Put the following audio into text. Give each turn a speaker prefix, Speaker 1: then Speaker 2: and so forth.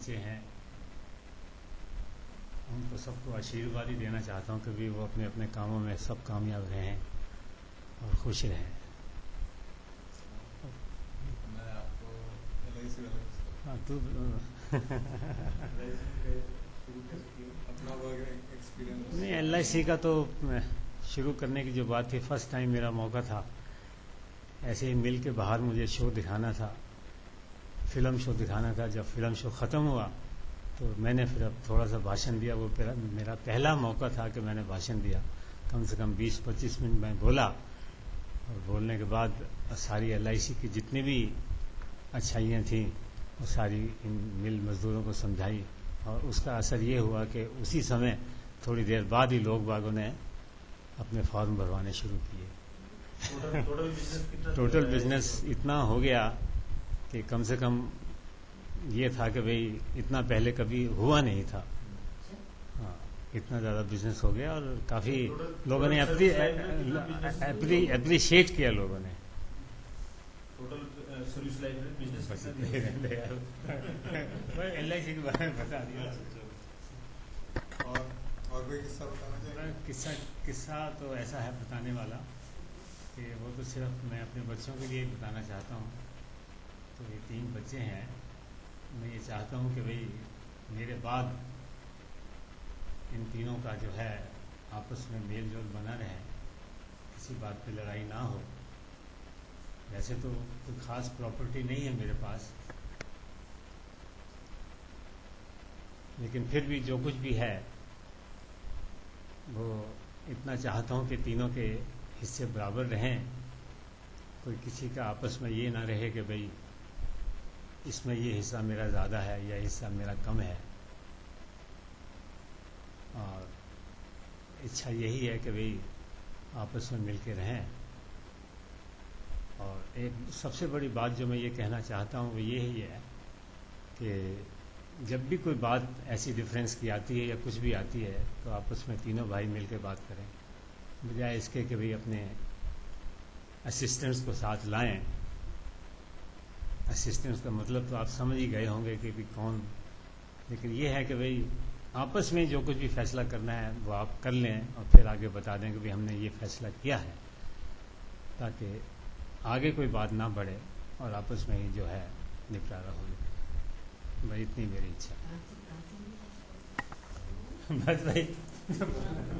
Speaker 1: بچے ہیں ان کو سب کو آشیرواد ہی دینا چاہتا ہوں کہ بھی وہ اپنے اپنے کاموں میں سب کامیاب رہیں اور خوش رہیں.
Speaker 2: میں آپ کو LIC
Speaker 1: ہاں تو
Speaker 2: اپنا ایکسپیرینس
Speaker 1: نہیں LIC کا تو شروع کرنے کی جو بات تھی فرسٹ ٹائم میرا موقع تھا ایسے ہی مل کے باہر مجھے شو دکھانا تھا, فلم شو دکھانا تھا. جب فلم شو ختم ہوا تو میں نے پھر اب تھوڑا سا بھاشن دیا. وہ میرا پہلا موقع تھا کہ میں نے بھاشن دیا. کم سے کم 20-25 منٹ میں بولا اور بولنے کے بعد ساری LIC کی جتنی بھی اچھائیاں تھیں وہ ساری ان مل مزدوروں کو سمجھائی اور اس کا اثر یہ ہوا کہ اسی سمے تھوڑی دیر بعد ہی لوگ باغوں نے اپنے فارم بھروانے شروع کیے. ٹوٹل بزنس اتنا ہو گیا کہ کم سے کم یہ تھا کہ بھئی اتنا پہلے کبھی ہوا نہیں تھا. ہاں اتنا زیادہ بزنس ہو گیا اور کافی لوگوں نے اپریشیٹ کیا لوگوں نے. LIC کے بارے میں بتا دیا.
Speaker 2: اور کوئی قصہ بتانا چاہیں؟
Speaker 1: قصہ تو ایسا ہے بتانے والا کہ وہ تو صرف میں اپنے بچوں کے لیے بتانا چاہتا ہوں. تو یہ 3 بچے ہیں. میں یہ چاہتا ہوں کہ بھئی میرے بعد ان تینوں کا جو ہے آپس میں میل جول بنا رہے, کسی بات پہ لڑائی نہ ہو. ویسے تو کوئی خاص پراپرٹی نہیں ہے میرے پاس, لیکن پھر بھی جو کچھ بھی ہے وہ اتنا چاہتا ہوں کہ تینوں کے حصے برابر رہیں. کوئی کسی کا آپس میں یہ نہ رہے کہ بھئی اس میں یہ حصہ میرا زیادہ ہے یا حصہ میرا کم ہے. اور اچھا یہی ہے کہ بھئی آپس میں مل کے رہیں. اور ایک سب سے بڑی بات جو میں یہ کہنا چاہتا ہوں وہ یہی ہے کہ جب بھی کوئی بات ایسی ڈفرینس کی آتی ہے یا کچھ بھی آتی ہے تو آپس میں تینوں بھائی مل کے بات کریں, بجائے اس کے کہ بھئی اپنے اسسٹنٹس کو ساتھ لائیں. اسسٹنٹس کا مطلب تو آپ سمجھ ہی گئے ہوں گے کہ بھی کون, لیکن یہ ہے کہ بھئی آپس میں جو کچھ بھی فیصلہ کرنا ہے وہ آپ کر لیں اور پھر آگے بتا دیں کہ بھئی ہم نے یہ فیصلہ کیا ہے, تاکہ آگے کوئی بات نہ بڑھے اور آپس میں ہی جو ہے نپٹارا ہو جائے. بھائی اتنی میری اچھا. بس بھائی